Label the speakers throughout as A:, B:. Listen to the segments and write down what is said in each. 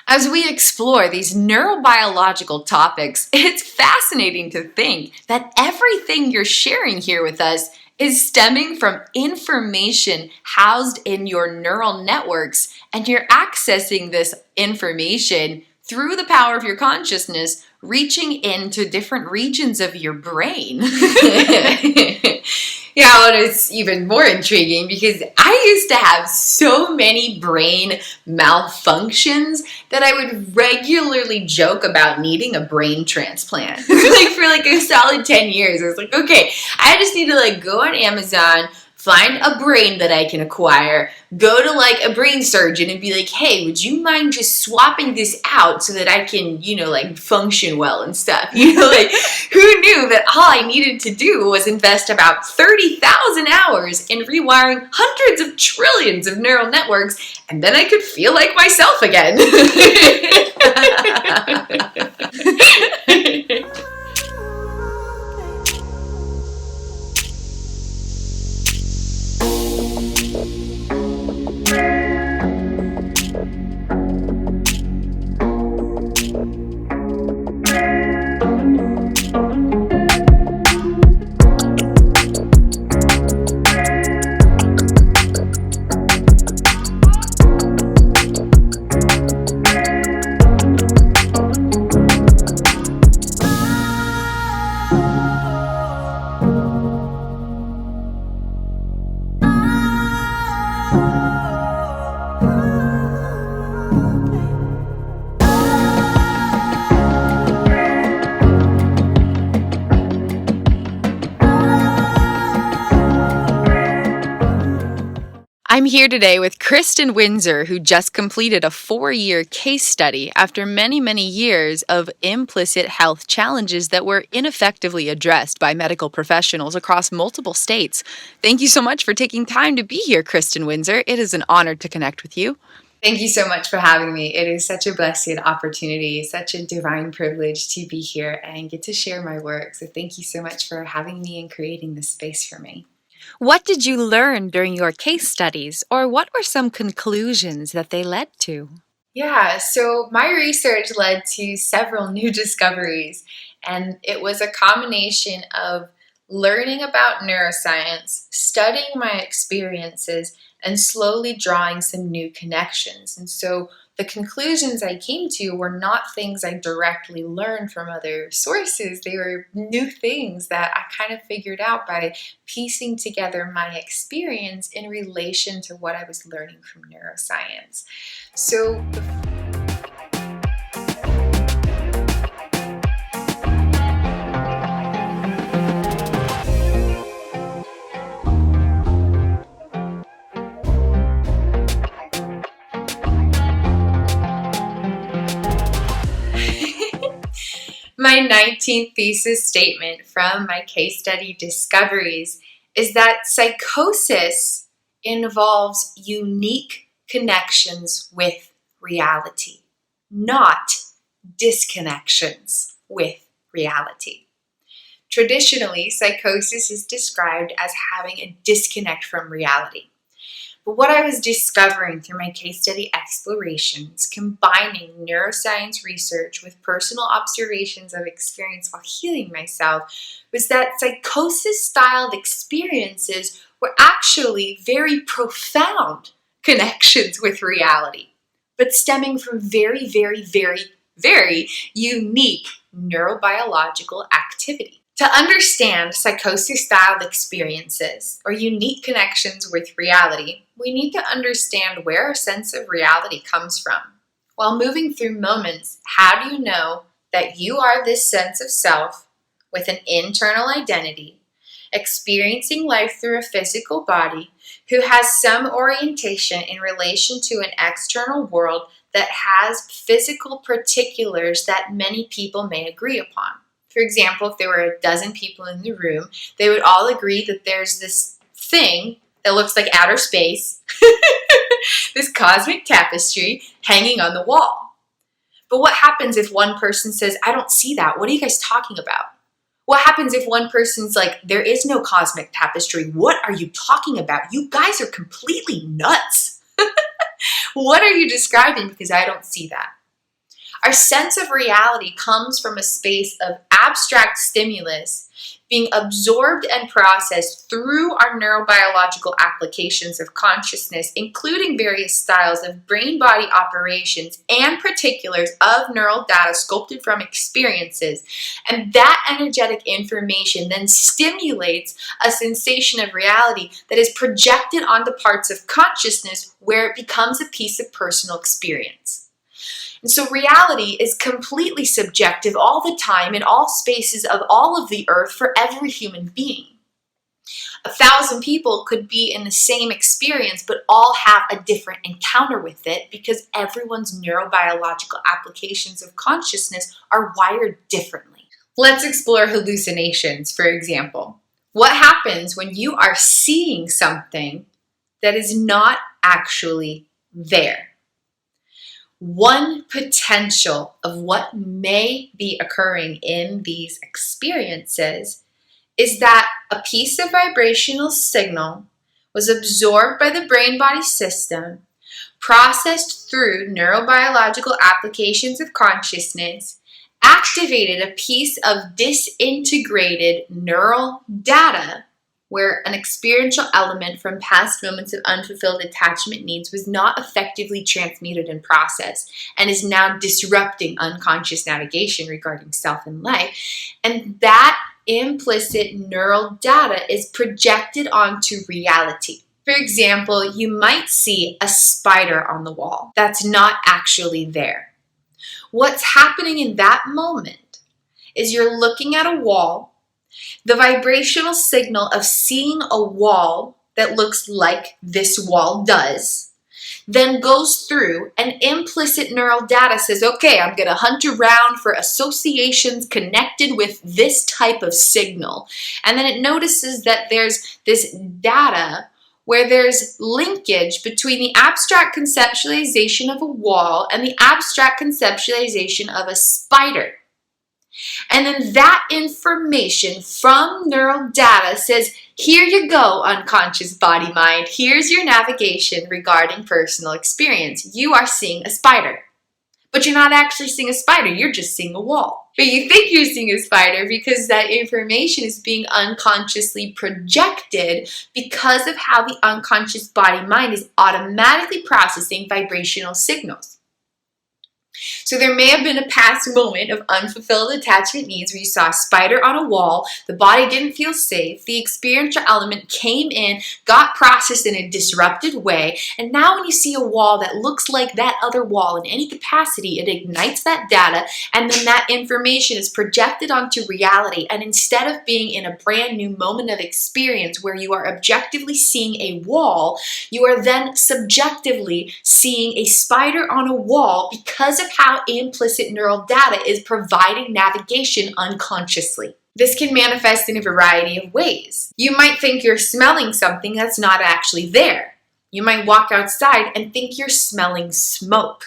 A: As we explore these neurobiological topics, it's fascinating to think that everything you're sharing here with us is stemming from information housed in your neural networks, and you're accessing this information through the power of your consciousness, reaching into different regions of your brain. Yeah, well, it's even more intriguing because I used to have so many brain malfunctions that I would regularly joke about needing a brain transplant. For a solid 10 years. I was like, okay, I just need to go on Amazon, find a brain that I can acquire, go to a brain surgeon and be like, hey, would you mind just swapping this out so that I can, function well and stuff? Who knew that all I needed to do was invest about 30,000 hours in rewiring hundreds of trillions of neural networks, and then I could feel like myself again. I'm here today with Kristin Windsor, who just completed a 4-year case study after many, many years of implicit health challenges that were ineffectively addressed by medical professionals across multiple states. Thank you so much for taking time to be here, Kristin Windsor. It is an honor to connect with you.
B: Thank you so much for having me. It is such a blessed opportunity, such a divine privilege to be here and get to share my work. So thank you so much for having me and creating this space for me.
A: What did you learn during your case studies, or what were some conclusions that they led to?
B: Yeah, so my research led to several new discoveries, and it was a combination of learning about neuroscience, studying my experiences, and slowly drawing some new connections. And so the conclusions I came to were not things I directly learned from other sources. They were new things that I kind of figured out by piecing together my experience in relation to what I was learning from neuroscience. So my 19th thesis statement from my case study discoveries is that psychosis involves unique connections with reality, not disconnections with reality. Traditionally, psychosis is described as having a disconnect from reality. But what I was discovering through my case study explorations, combining neuroscience research with personal observations of experience while healing myself, was that psychosis-styled experiences were actually very profound connections with reality, but stemming from very, very, very, very unique neurobiological activity. To understand psychosis-styled experiences or unique connections with reality, we need to understand where our sense of reality comes from. While moving through moments, how do you know that you are this sense of self with an internal identity, experiencing life through a physical body, who has some orientation in relation to an external world that has physical particulars that many people may agree upon? For example, if there were a dozen people in the room, they would all agree that there's this thing that looks like outer space, this cosmic tapestry hanging on the wall. But what happens if one person says, I don't see that? What are you guys talking about? What happens if one person's like, there is no cosmic tapestry? What are you talking about? You guys are completely nuts. What are you describing? Because I don't see that. Our sense of reality comes from a space of abstract stimulus being absorbed and processed through our neurobiological applications of consciousness, including various styles of brain-body operations and particulars of neural data sculpted from experiences. And that energetic information then stimulates a sensation of reality that is projected onto parts of consciousness where it becomes a piece of personal experience. And so reality is completely subjective all the time in all spaces of all of the earth for every human being. 1,000 people could be in the same experience, but all have a different encounter with it because everyone's neurobiological applications of consciousness are wired differently.
A: Let's explore hallucinations, for example. What happens when you are seeing something that is not actually there? One potential of what may be occurring in these experiences is that a piece of vibrational signal was absorbed by the brain-body system, processed through neurobiological applications of consciousness, activated a piece of disintegrated neural data where an experiential element from past moments of unfulfilled attachment needs was not effectively transmuted and processed and is now disrupting unconscious navigation regarding self and life. And that implicit neural data is projected onto reality. For example, you might see a spider on the wall that's not actually there. What's happening in that moment is you're looking at a wall. The vibrational signal of seeing a wall that looks like this wall does then goes through, and implicit neural data says, okay, I'm going to hunt around for associations connected with this type of signal. And then it notices that there's this data where there's linkage between the abstract conceptualization of a wall and the abstract conceptualization of a spider. And then that information from neural data says, here you go, unconscious body mind. Here's your navigation regarding personal experience. You are seeing a spider. But you're not actually seeing a spider, you're just seeing a wall. But you think you're seeing a spider because that information is being unconsciously projected because of how the unconscious body mind is automatically processing vibrational signals. So there may have been a past moment of unfulfilled attachment needs where you saw a spider on a wall, the body didn't feel safe, the experiential element came in, got processed in a disrupted way, and now when you see a wall that looks like that other wall in any capacity, it ignites that data, and then that information is projected onto reality, and instead of being in a brand new moment of experience where you are objectively seeing a wall, you are then subjectively seeing a spider on a wall because of how implicit neural data is providing navigation unconsciously. This can manifest in a variety of ways. You might think you're smelling something that's not actually there. You might walk outside and think you're smelling smoke.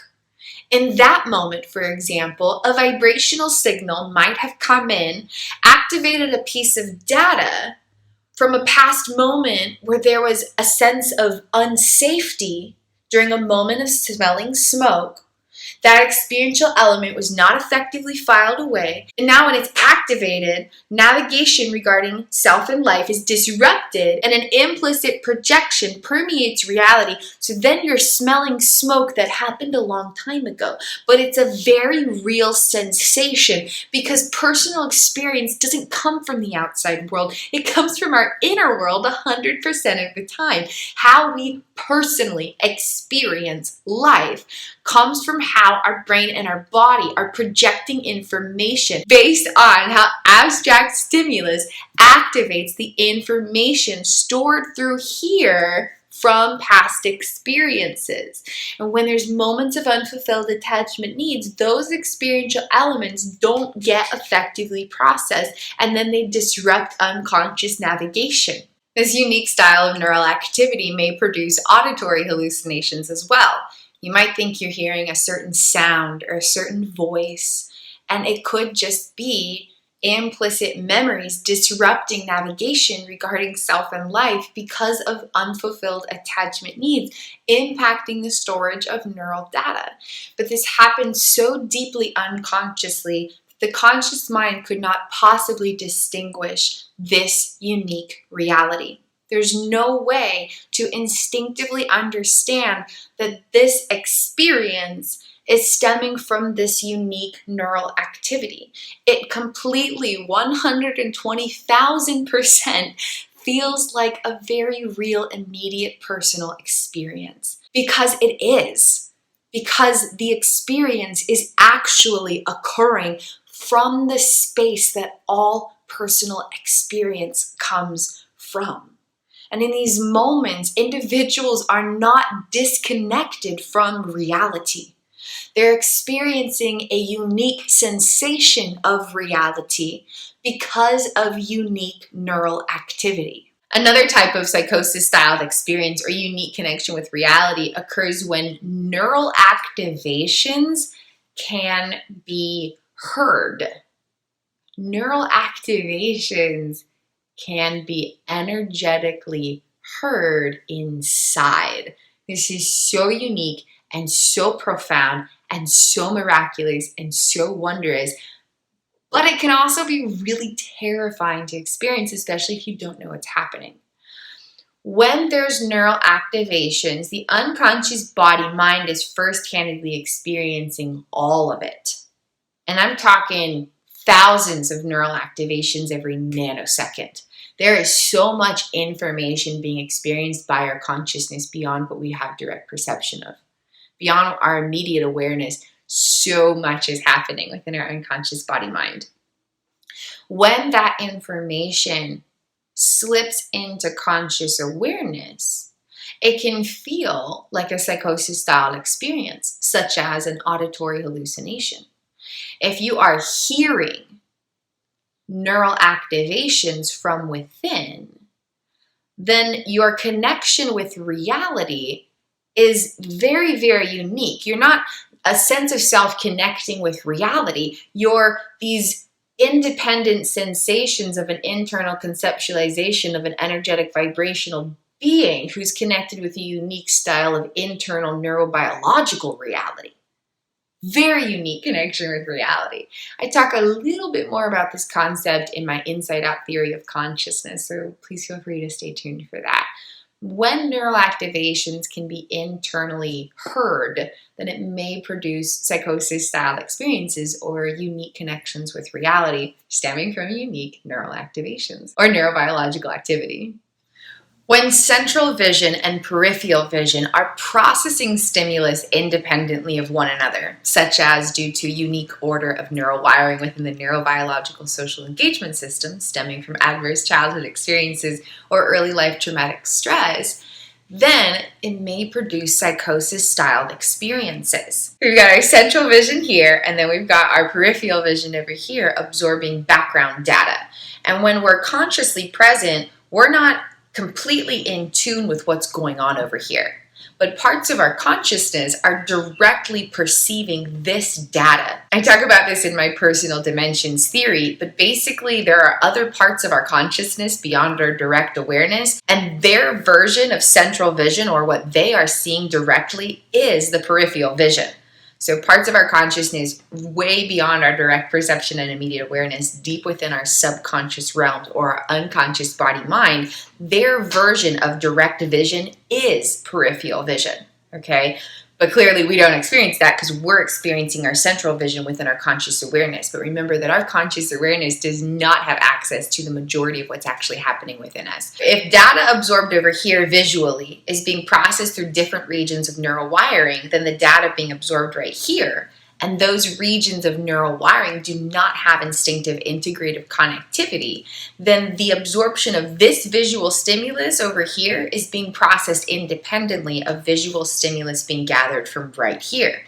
A: In that moment, for example, a vibrational signal might have come in, activated a piece of data from a past moment where there was a sense of unsafety during a moment of smelling smoke. That experiential element was not effectively filed away, and now when it's activated, navigation regarding self and life is disrupted, and an implicit projection permeates reality, so then you're smelling smoke that happened a long time ago. But it's a very real sensation because personal experience doesn't come from the outside world, it comes from our inner world 100% of the time. How we personally experience life comes from how our brain and our body are projecting information based on how abstract stimulus activates the information stored through here from past experiences. And when there's moments of unfulfilled attachment needs, those experiential elements don't get effectively processed, and then they disrupt unconscious navigation. This unique style of neural activity may produce auditory hallucinations as well. You might think you're hearing a certain sound or a certain voice, and it could just be
B: implicit memories disrupting navigation regarding self and life because of unfulfilled attachment needs, impacting the storage of neural data. But this happens so deeply unconsciously, the conscious mind could not possibly distinguish this unique reality. There's no way to instinctively understand that this experience is stemming from this unique neural activity. It completely 120,000% feels like a very real, immediate personal experience. Because it is. Because the experience is actually occurring from the space that all personal experience comes from. And in these moments, individuals are not disconnected from reality. They're experiencing a unique sensation of reality because of unique neural activity. Another type of psychosis-styled experience or unique connection with reality occurs when neural activations can be heard. Neural activations can be energetically heard inside. This is so unique and so profound and so miraculous and so wondrous, but it can also be really terrifying to experience, especially if you don't know what's happening. When there's neural activations, the unconscious body-mind is first-handedly experiencing all of it. And I'm talking thousands of neural activations every nanosecond. There is so much information being experienced by our consciousness beyond what we have direct perception of. Beyond our immediate awareness, so much is happening within our unconscious body-mind. When that information slips into conscious awareness, it can feel like a psychosis-style experience, such as an auditory hallucination. If you are hearing neural activations from within, then your connection with reality is very, very unique. You're not a sense of self connecting with reality. You're these independent sensations of an internal conceptualization of an energetic vibrational being who's connected with a unique style of internal neurobiological reality. Very unique connection with reality. I talk a little bit more about this concept in my Inside Out theory of consciousness, so please feel free to stay tuned for that. When neural activations can be internally heard, then it may produce psychosis-style experiences or unique connections with reality stemming from unique neural activations or neurobiological activity. When central vision and peripheral vision are processing stimulus independently of one another, such as due to unique order of neural wiring within the neurobiological social engagement system stemming from adverse childhood experiences or early life traumatic stress, then it may produce psychosis-styled experiences. We've got our central vision here, and then we've got our peripheral vision over here absorbing background data. And when we're consciously present, we're not completely in tune with what's going on over here. But parts of our consciousness are directly perceiving this data. I talk about this in my personal dimensions theory, but basically there are other parts of our consciousness beyond our direct awareness, and their version of central vision, or what they are seeing directly, is the peripheral vision. So parts of our consciousness way beyond our direct perception and immediate awareness, deep within our subconscious realms or our unconscious body-mind, their version of direct vision is peripheral vision, okay? But clearly we don't experience that because we're experiencing our central vision within our conscious awareness. But remember that our conscious awareness does not have access to the majority of what's actually happening within us. If data absorbed over here visually is being processed through different regions of neural wiring than the data being absorbed right here, and those regions of neural wiring do not have instinctive integrative connectivity, then the absorption of this visual stimulus over here is being processed independently of visual stimulus being gathered from right here.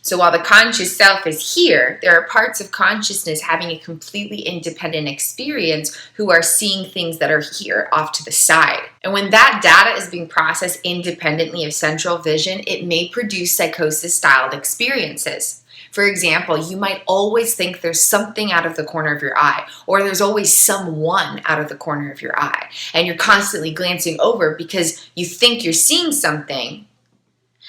A: So while the conscious self is here, there are parts of consciousness having a completely independent experience who are seeing things that are here off to the side. And when that data is being processed independently of central vision, it may produce psychosis-styled experiences. For example, you might always think there's something out of the corner of your eye, or there's always someone out of the corner of your eye, and you're constantly glancing over because you think you're seeing something,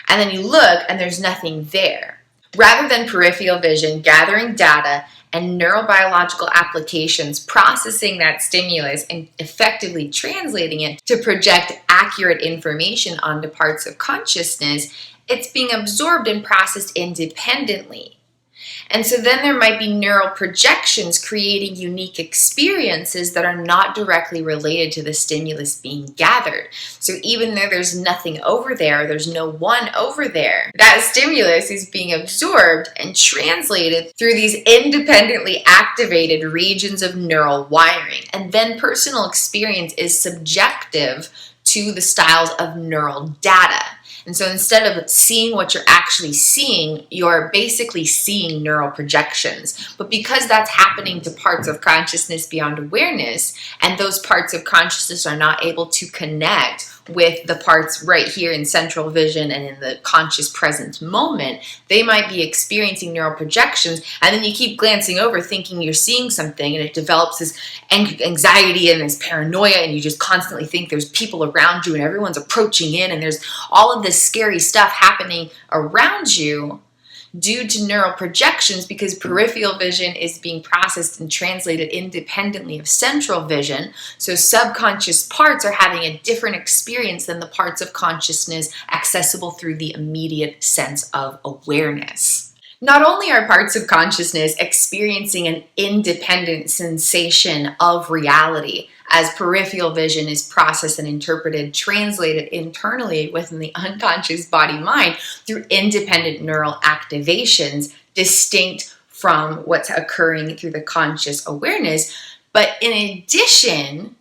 A: and then you look and there's nothing there. Rather than peripheral vision gathering data and neurobiological applications processing that stimulus and effectively translating it to project accurate information onto parts of consciousness, it's being absorbed and processed independently. And so then there might be neural projections creating unique experiences that are not directly related to the stimulus being gathered. So even though there's nothing over there, there's no one over there, that stimulus is being absorbed and translated through these independently activated regions of neural wiring. And then personal experience is subjective to the styles of neural data. And so instead of seeing what you're actually seeing, you're basically seeing neural projections. But because that's happening to parts of consciousness beyond awareness, and those parts of consciousness are not able to connect with the parts right here in central vision and in the conscious present moment, they might be experiencing neural projections, and then you keep glancing over thinking you're seeing something, and it develops this anxiety and this paranoia, and you just constantly think there's people around you and everyone's approaching in, and there's all of this scary stuff happening around you due to neural projections, because peripheral vision is being processed and translated independently of central vision. So subconscious parts are having a different experience than the parts of consciousness accessible through the immediate sense of awareness. Not only are parts of consciousness experiencing an independent sensation of reality, as peripheral vision is processed and interpreted, translated internally within the unconscious body-mind through independent neural activations distinct from what's occurring through the conscious awareness. But in addition,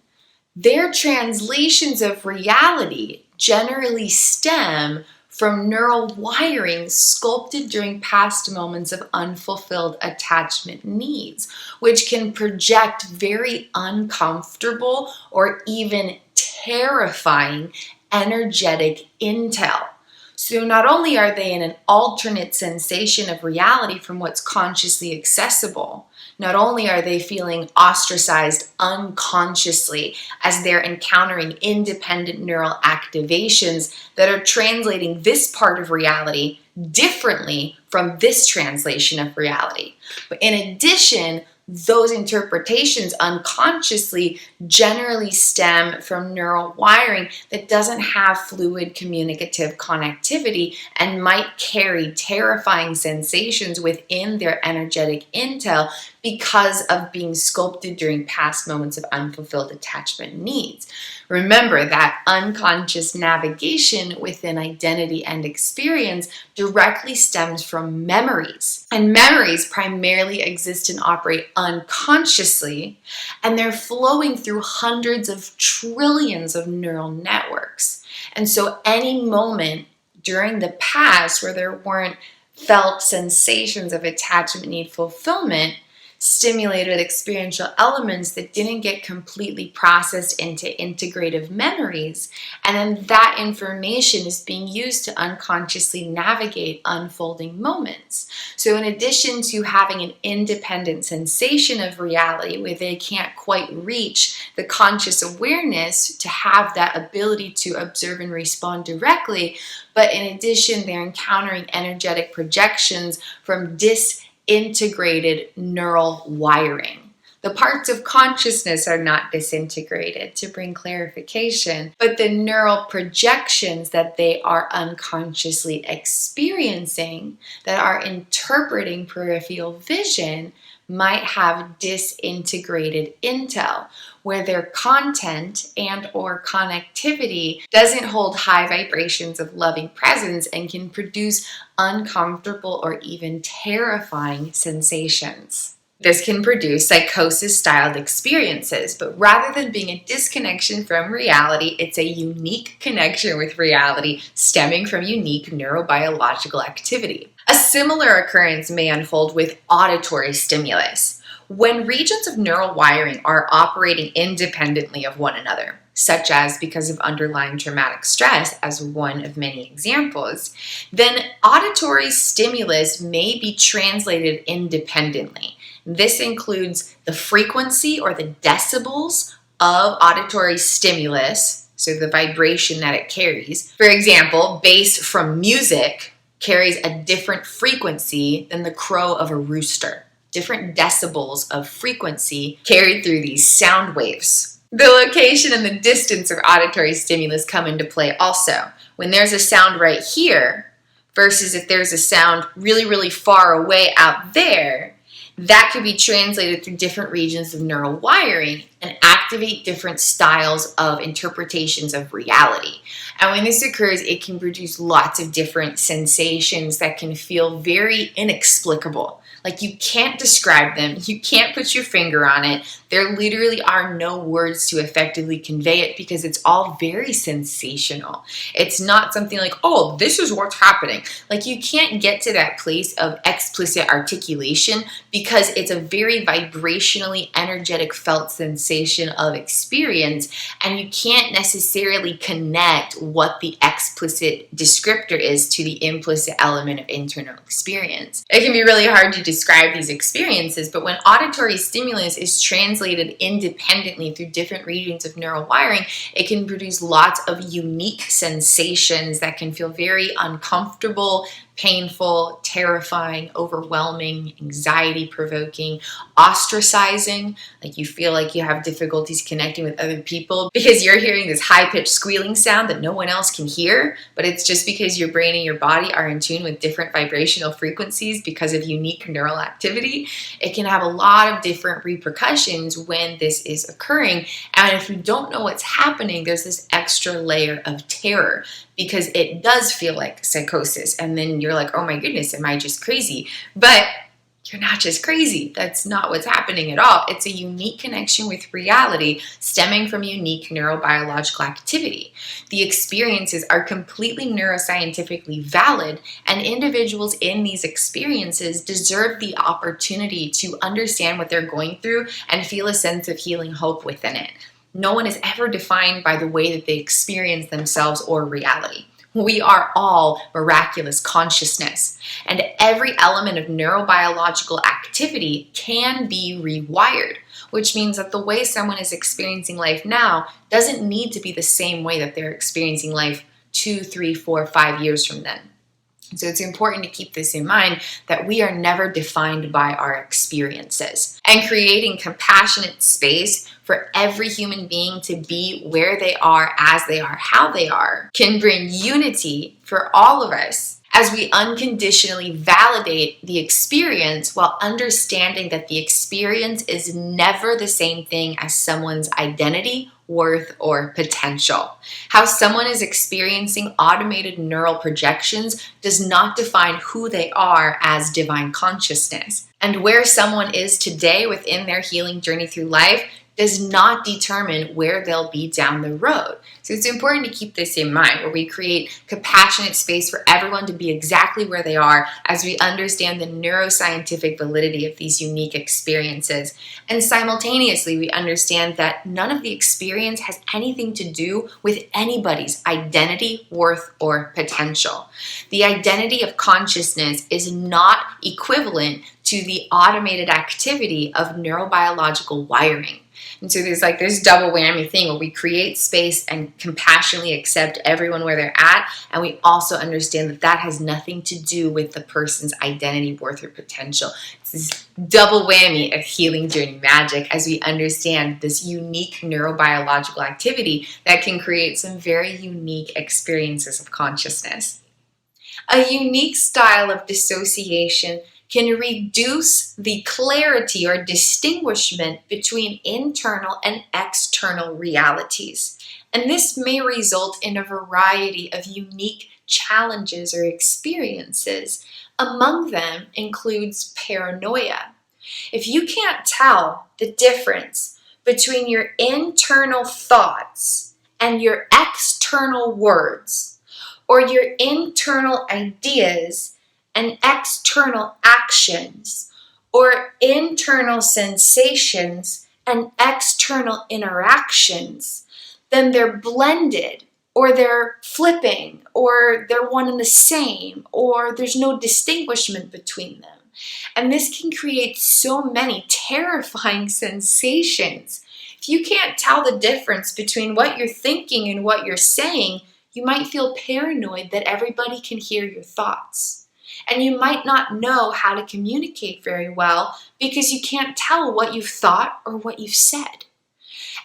A: their translations of reality generally stem from neural wiring sculpted during past moments of unfulfilled attachment needs, which can project very uncomfortable or even terrifying energetic intel. So not only are they in an alternate sensation of reality from what's consciously accessible, not only are they feeling ostracized unconsciously as they're encountering independent neural activations that are translating this part of reality differently from this translation of reality, but in addition, those interpretations unconsciously generally stem from neural wiring that doesn't have fluid communicative connectivity and might carry terrifying sensations within their energetic intel because of being sculpted during past moments of unfulfilled attachment needs. Remember that unconscious navigation within identity and experience directly stems from memories. And memories primarily exist and operate unconsciously, and they're flowing through hundreds of trillions of neural networks. And so any moment during the past where there weren't felt sensations of attachment need fulfillment stimulated experiential elements that didn't get completely processed into integrative memories, and then that information is being used to unconsciously navigate unfolding moments. So in addition to having an independent sensation of reality where they can't quite reach the conscious awareness to have that ability to observe and respond directly, but in addition they're encountering energetic projections from disintegrated neural wiring. The parts of consciousness are not disintegrated, to bring clarification, but the neural projections that they are unconsciously experiencing that are interpreting peripheral vision might have disintegrated intel, where their content and or connectivity doesn't hold high vibrations of loving presence and can produce uncomfortable or even terrifying sensations. This can produce psychosis-styled experiences, but rather than being a disconnection from reality, it's a unique connection with reality stemming from unique neurobiological activity. A similar occurrence may unfold with auditory stimulus, when regions of neural wiring are operating independently of one another, such as because of underlying traumatic stress as one of many examples, then auditory stimulus may be translated independently. This includes the frequency or the decibels of auditory stimulus, so the vibration that it carries. For example, bass from music carries a different frequency than the crow of a rooster. Different decibels of frequency carried through these sound waves. The location and the distance of auditory stimulus come into play also. When there's a sound right here versus if there's a sound really, really far away out there, that could be translated through different regions of neural wiring and activate different styles of interpretations of reality. And when this occurs, it can produce lots of different sensations that can feel very inexplicable. Like you can't describe them, you can't put your finger on it. There literally are no words to effectively convey it because it's all very sensational. It's not something like, oh, this is what's happening. Like you can't get to that place of explicit articulation because it's a very vibrationally energetic felt sensation of experience, and you can't necessarily connect what the explicit descriptor is to the implicit element of internal experience. It can be really hard to describe these experiences, but when auditory stimulus is translated independently through different regions of neural wiring, it can produce lots of unique sensations that can feel very uncomfortable, painful, terrifying, overwhelming, anxiety-provoking, ostracizing, like you feel like you have difficulties connecting with other people because you're hearing this high-pitched squealing sound that no one else can hear, but it's just because your brain and your body are in tune with different vibrational frequencies because of unique neural activity. It can have a lot of different repercussions when this is occurring, and if you don't know what's happening, there's this extra layer of terror because it does feel like psychosis, and then you're like, oh my goodness, am I just crazy? But you're not just crazy. That's not what's happening at all. It's a unique connection with reality stemming from unique neurobiological activity. The experiences are completely neuroscientifically valid, and individuals in these experiences deserve the opportunity to understand what they're going through and feel a sense of healing hope within it. No one is ever defined by the way that they experience themselves or reality. We are all miraculous consciousness, and every element of neurobiological activity can be rewired, which means that the way someone is experiencing life now doesn't need to be the same way that they're experiencing life 2, 3, 4, 5 years from then. So it's important to keep this in mind that we are never defined by our experiences. And creating compassionate space for every human being to be where they are, as they are, how they are, can bring unity for all of us as we unconditionally validate the experience while understanding that the experience is never the same thing as someone's identity, worth, or potential. How someone is experiencing automated neural projections does not define who they are as divine consciousness. And where someone is today within their healing journey through life does not determine where they'll be down the road. So it's important to keep this in mind, where we create compassionate space for everyone to be exactly where they are as we understand the neuroscientific validity of these unique experiences. And simultaneously, we understand that none of the experience has anything to do with anybody's identity, worth, or potential. The identity of consciousness is not equivalent to the automated activity of neurobiological wiring. And so there's like this double whammy thing where we create space and compassionately accept everyone where they're at, and we also understand that that has nothing to do with the person's identity, worth, or potential. It's this double whammy of healing journey magic as we understand this unique neurobiological activity that can create some very unique experiences of consciousness. A unique style of dissociation can reduce the clarity or distinguishment between internal and external realities. And this may result in a variety of unique challenges or experiences. Among them includes paranoia. If you can't tell the difference between your internal thoughts and your external words, or your internal ideas
B: and external actions, or internal sensations and external interactions, then they're blended, or they're flipping, or they're one and the same, or there's no distinguishment between them. And this can create so many terrifying sensations. If you can't tell the difference between what you're thinking and what you're saying, you might feel paranoid that everybody can hear your thoughts. And you might not know how to communicate very well because you can't tell what you've thought or what you've said.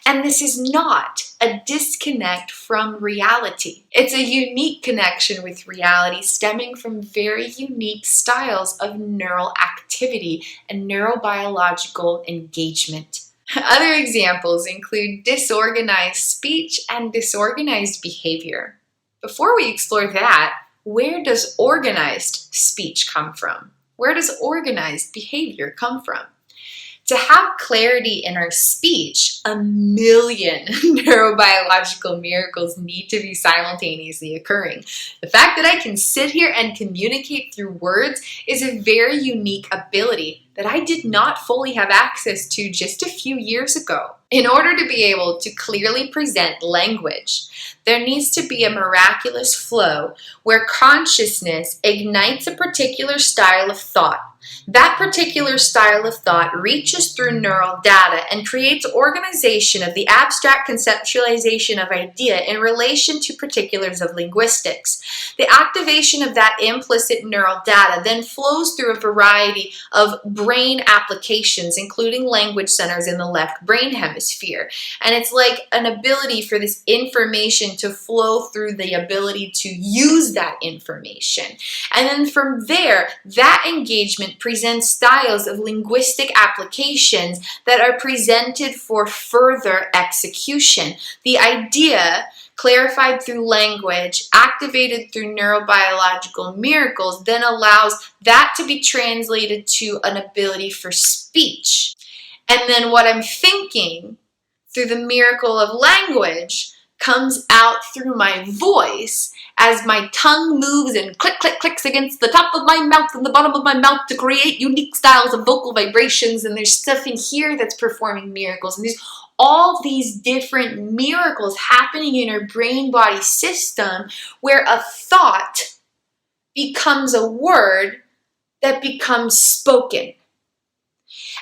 B: And this is not a disconnect from reality. It's a unique connection with reality stemming from very unique styles of neural activity and neurobiological engagement. Other examples include disorganized speech and disorganized behavior. Before we explore that, where does organized speech come from? Where does organized behavior come from? To have clarity in our speech, 1,000,000 neurobiological miracles need to be simultaneously occurring. The fact that I can sit here and communicate through words is a very unique ability that I did not fully have access to just a few years ago. In order to be able to clearly present language, there needs to be a miraculous flow where consciousness ignites a particular style of thought. That particular style of thought reaches through neural data and creates organization of the abstract conceptualization of idea in relation to particulars of linguistics. The activation of that implicit neural data then flows through a variety of brain applications, including language centers in the left brain hemisphere. And it's like an ability for this information to flow through the ability to use that information. And then from there, that engagement presents styles of linguistic applications that are presented for further execution. The idea, clarified through language, activated through neurobiological miracles, then allows that to be translated to an ability for speech. And then what I'm thinking through the miracle of language comes out through my voice as my tongue moves and clicks against the top of my mouth and the bottom of my mouth to create unique styles of vocal vibrations. And there's stuff in here that's performing miracles. And there's all these different miracles happening in our brain-body system where a thought becomes a word that becomes spoken.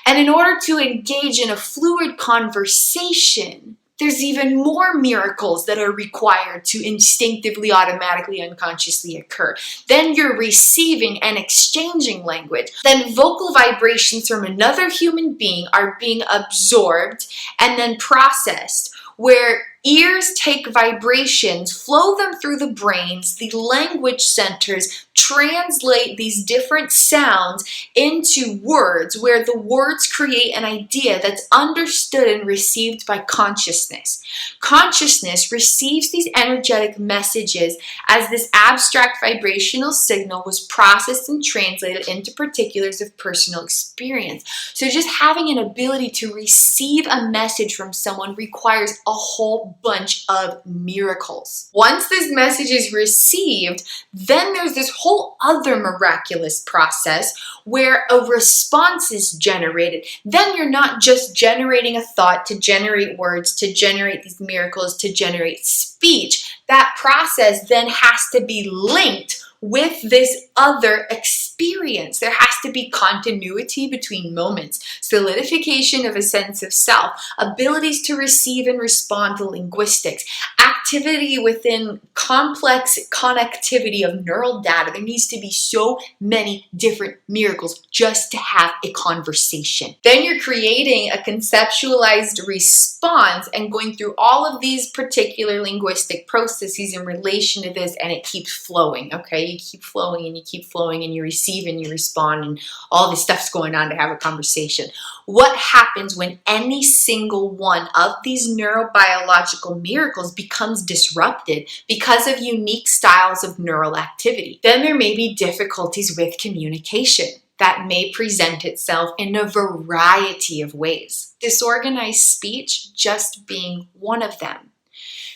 B: And in order to engage in a fluid conversation, there's even more miracles that are required to instinctively, automatically, unconsciously occur. Then you're receiving and exchanging language. Then vocal vibrations from another human being are being absorbed and then processed, where ears take vibrations, flow them through the brains, the language centers translate these different sounds into words, where the words create an idea that's understood and received by consciousness. Consciousness receives these energetic messages as this abstract vibrational signal was processed and translated into particulars of personal experience. So just having an ability to receive a message from someone requires a whole bunch of miracles. Once this message is received, then there's this whole other miraculous process where a response is generated. Then you're not just generating a thought to generate words, to generate these miracles, to generate speech. That process then has to be linked with this other experience. There has to be continuity between moments, solidification of a sense of self, abilities to receive and respond to linguistics, activity within complex connectivity of neural data. There needs to be so many different miracles just to have a conversation. Then you're creating a conceptualized response and going through all of these particular linguistic processes in relation to this, and it keeps flowing, okay? You keep flowing and you keep flowing and you receive and you respond and all this stuff's going on to have a conversation. What happens when any single one of these neurobiological miracles becomes disrupted because of unique styles of neural activity? Then there may be difficulties with communication that may present itself in a variety of ways. Disorganized speech just being one of them.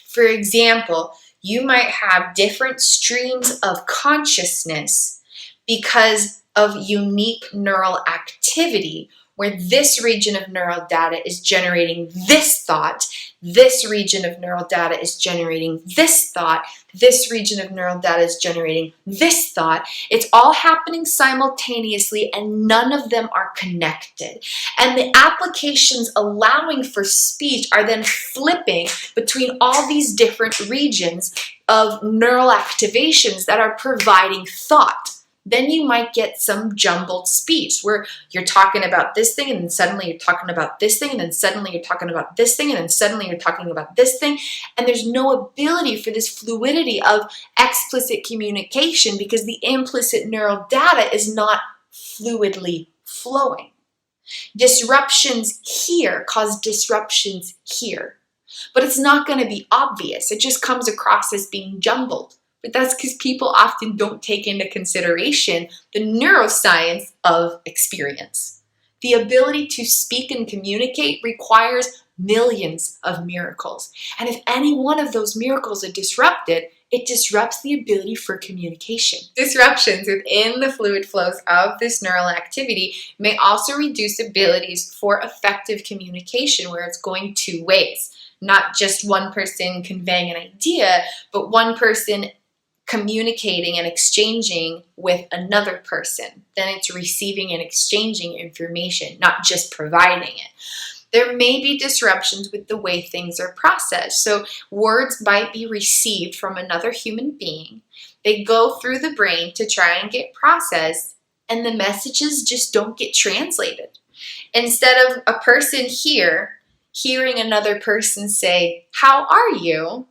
B: For example, you might have different streams of consciousness because of unique neural activity, where this region of neural data is generating this thought, this region of neural data is generating this thought, this region of neural data is generating this thought. It's all happening simultaneously and none of them are connected. And the applications allowing for speech are then flipping between all these different regions of neural activations that are providing thought. Then you might get some jumbled speech where you're talking about this thing and then suddenly you're talking about this thing and then suddenly you're talking about this thing and then suddenly you're talking about this thing. And there's no ability for this fluidity of explicit communication because the implicit neural data is not fluidly flowing. Disruptions here cause disruptions here, but it's not going to be obvious. It just comes across as being jumbled. But that's because people often don't take into consideration the neuroscience of experience. The ability to speak and communicate requires millions of miracles. And if any one of those miracles are disrupted, it disrupts the ability for communication. Disruptions within the fluid flows of this neural activity may also reduce abilities for effective communication, where it's going two ways. Not just one person conveying an idea, but one person communicating and exchanging with another person. Then it's receiving and exchanging information, not just providing it. There may be disruptions with the way things are processed. So words might be received from another human being. They go through the brain to try and get processed, and the messages just don't get translated. Instead of a person here hearing another person say, "How are you?"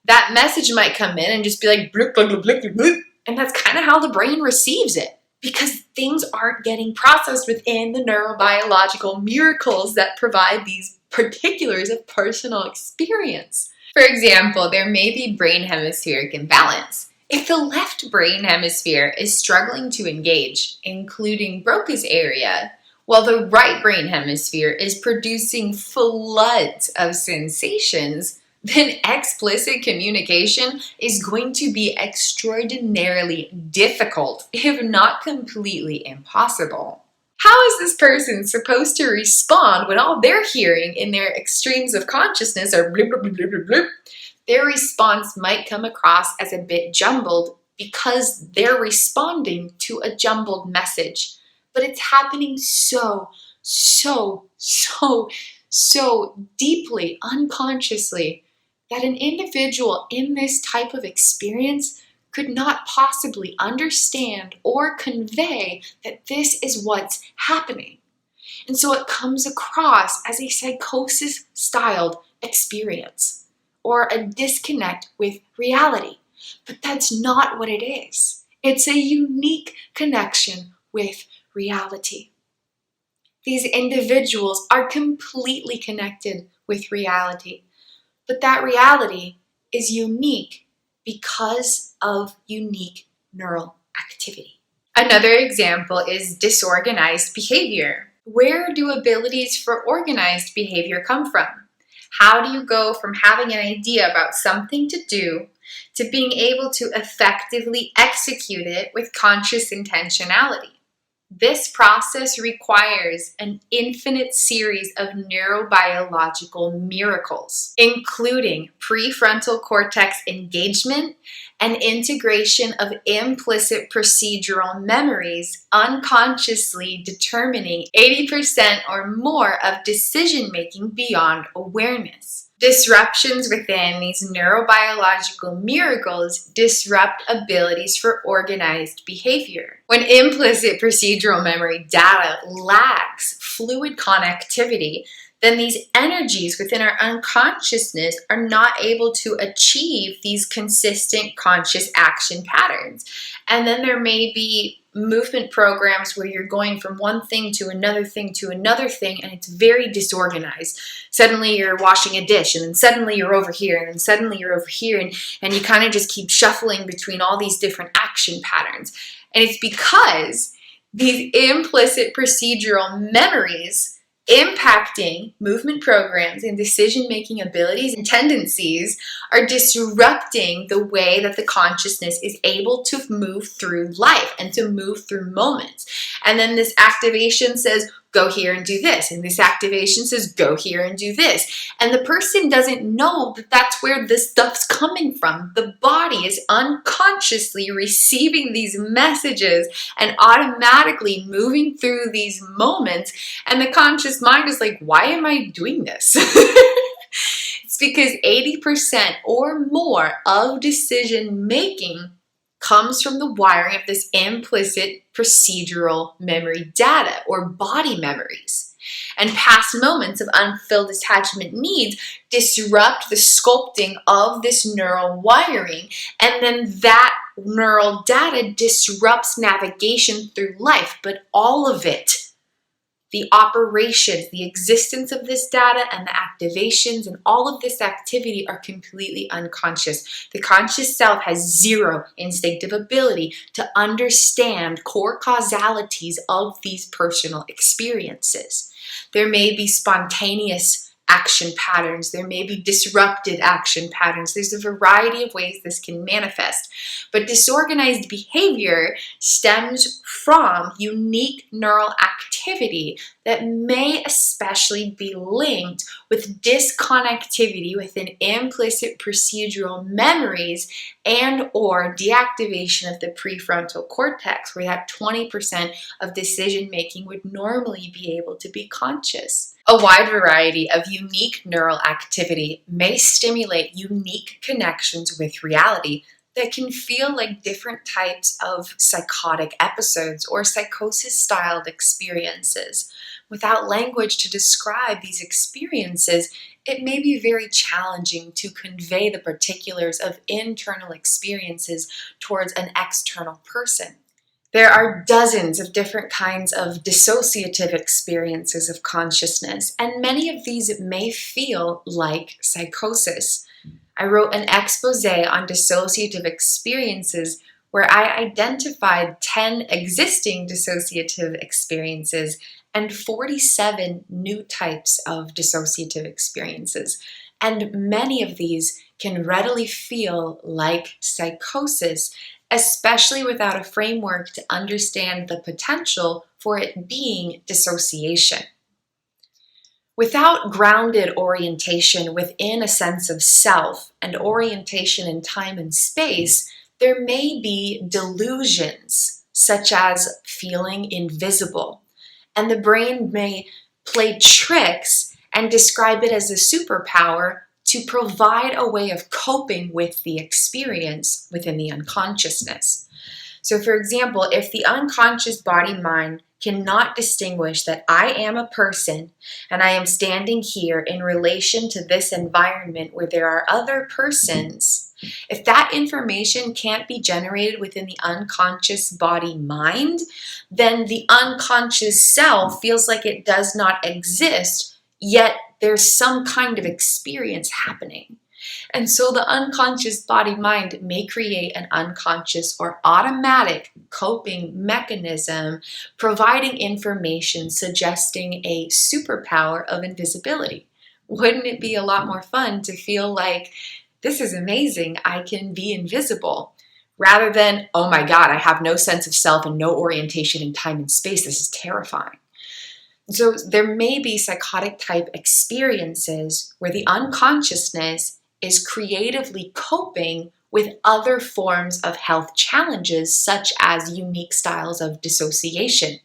B: that message might come in and just be like, bloop, bloop, bloop, bloop, bloop. And that's kind of how the brain receives it, because things aren't getting processed within the neurobiological miracles that provide these particulars of personal experience. For example, there may be brain hemispheric imbalance. If the left brain hemisphere is struggling to engage, including Broca's area, while the right brain hemisphere is producing floods of sensations, then explicit communication is going to be extraordinarily difficult, if not completely impossible. How is this person supposed to respond when all they're hearing in their extremes of consciousness are blip, blip, blip, blip, blip? Their response might come across as a bit jumbled because they're responding to a jumbled message. But it's happening so deeply, unconsciously, that an individual in this type of experience could not possibly understand or convey that this is what's happening. And so it comes across as a psychosis-styled experience or a disconnect with reality. But that's not what it is. It's a unique connection with reality. These individuals are completely connected with reality. But that reality is unique because of unique neural activity. Another example is disorganized behavior. Where do abilities for organized behavior come from? How do you go from having an idea about something to do to being able to effectively execute it with conscious intentionality? This process requires an infinite series of neurobiological miracles, including prefrontal cortex engagement and integration of implicit procedural memories, unconsciously determining 80% or more of decision-making beyond awareness. Disruptions within these neurobiological miracles disrupt abilities for organized behavior. When implicit procedural memory data lacks fluid connectivity, then these energies within our unconsciousness are not able to achieve these consistent conscious action patterns. And then there may be movement programs where you're going from one thing to another thing to another thing, and it's very disorganized. Suddenly you're washing a dish, and then suddenly you're over here, and then suddenly you're over here, and you kind of just keep shuffling between all these different action patterns. And it's because these implicit procedural memories impacting movement programs and decision-making abilities and tendencies are disrupting the way that the consciousness is able to move through life and to move through moments. And then this activation says, go here and do this. And this activation says, go here and do this. And the person doesn't know that that's where this stuff's coming from. The body is unconsciously receiving these messages and automatically moving through these moments. And the conscious mind is like, why am I doing this? It's because 80% or more of decision making comes from the wiring of this implicit procedural memory data or body memories. And past moments of unfulfilled attachment needs disrupt the sculpting of this neural wiring, and then that neural data disrupts navigation through life. But all of it, the operations, the existence of this data and the activations and all of this activity are completely unconscious. The conscious self has zero instinctive ability to understand core causalities of these personal experiences. There may be spontaneous action patterns. There may be disrupted action patterns. There's a variety of ways this can manifest. But disorganized behavior stems from unique neural activity that may especially be linked with disconnectivity within implicit procedural memories and or deactivation of the prefrontal cortex, where that 20% of decision making would normally be able to be conscious. A wide variety of unique neural activity may stimulate unique connections with reality that can feel like different types of psychotic episodes or psychosis-styled experiences. Without language to describe these experiences, it may be very challenging to convey the particulars of internal experiences towards an external person. There are dozens of different kinds of dissociative experiences of consciousness, and many of these may feel like psychosis. I wrote an expose on dissociative experiences where I identified 10 existing dissociative experiences and 47 new types of dissociative experiences. And many of these can readily feel like psychosis, especially without a framework to understand the potential for it being dissociation. Without grounded orientation within a sense of self and orientation in time and space, there may be delusions, such as feeling invisible, and the brain may play tricks and describe it as a superpower to provide a way of coping with the experience within the unconsciousness. So for example, if the unconscious body-mind cannot distinguish that I am a person and I am standing here in relation to this environment where there are other persons, if that information can't be generated within the unconscious body-mind, then the unconscious self feels like it does not exist, yet there's some kind of experience happening. And so the unconscious body-mind may create an unconscious or automatic coping mechanism, providing information suggesting a superpower of invisibility. Wouldn't it be a lot more fun to feel like, this is amazing, I can be invisible, rather than, oh my God, I have no sense of self and no orientation in time and space, this is terrifying. So there may be psychotic type experiences where the unconsciousness is creatively coping with other forms of health challenges, such as unique styles of dissociation.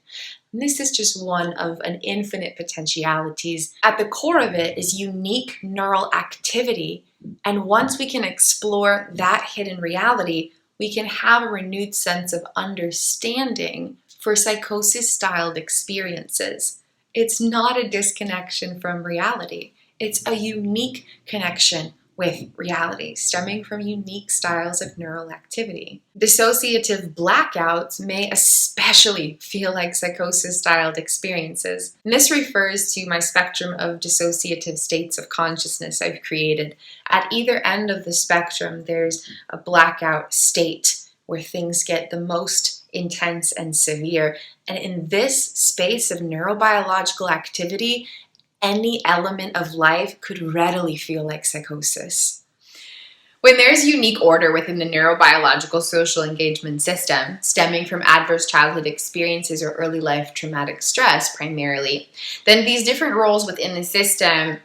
B: And this is just one of an infinite potentialities. At the core of it is unique neural activity. And once we can explore that hidden reality, we can have a renewed sense of understanding for psychosis-styled experiences. It's not a disconnection from reality. It's a unique connection with reality, stemming from unique styles of neural activity. Dissociative blackouts may especially feel like psychosis-styled experiences. And this refers to my spectrum of dissociative states of consciousness I've created. At either end of the spectrum, there's a blackout state where things get the most intense, and severe. And in this space of neurobiological activity, any element of life could readily feel like psychosis. When there's unique order within the neurobiological social engagement system, stemming from adverse childhood experiences or early life traumatic stress primarily, then these different roles within the system